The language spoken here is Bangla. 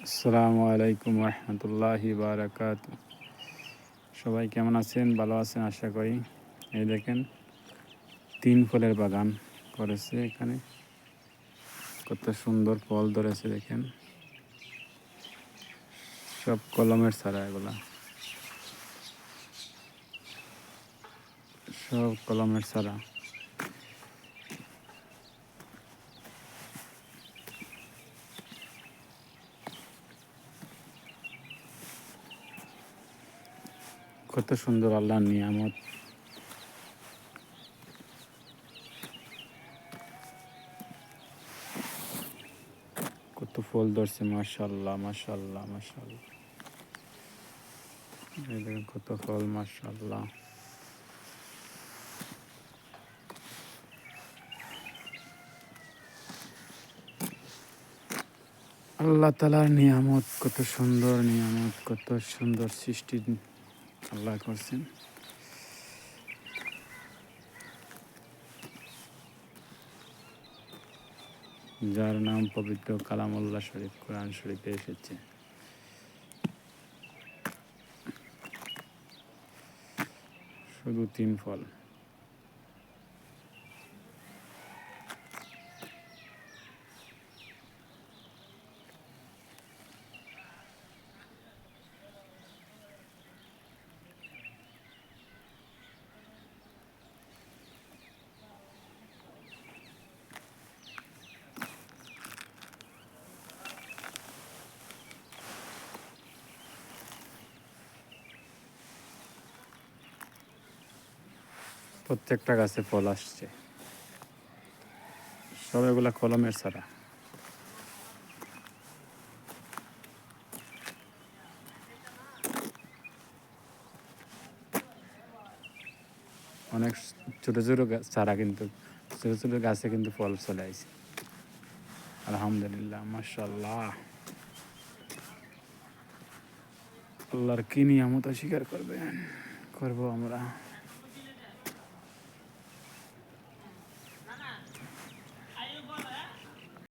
আসসালামু আলাইকুম রহমতুল্লাহি বারাকাতু। সবাই কেমন আছেন? ভালো আছেন আশা করি। এই দেখেন 3 ফলের বাগান করেছে এখানে। কত সুন্দর ফল ধরেছে দেখেন। সব কলমের চারা, এগুলা সব কলমের চারা। কত সুন্দর আল্লাহর নিয়ামত। কত ফল ধরছে, মাশাআল্লাহ মাশাআল্লাহ মাশাআল্লাহ। এই দেখেন কত ফল, মাশাআল্লাহ। আল্লাহ তাআলার নিয়ামত, কত সুন্দর নিয়ামত, কত সুন্দর সৃষ্টি আল্লাহ করছেন। যার নাম পবিত্র কালামুল্লাহ শরীফ, কোরআন শরীফে এসেছে। শুধু 3 ফল। প্রত্যেকটা গাছে ফল আসছে। সব এগুলা কলমের চারা। অনেক ছোট ছোট চারা, কিন্তু ছোট ছোট গাছে কিন্তু ফল চলে আসছে। আলহামদুলিল্লাহ, মাশাআল্লাহ। আল্লাহর কি নিয়ামত অস্বীকার করবো আমরা।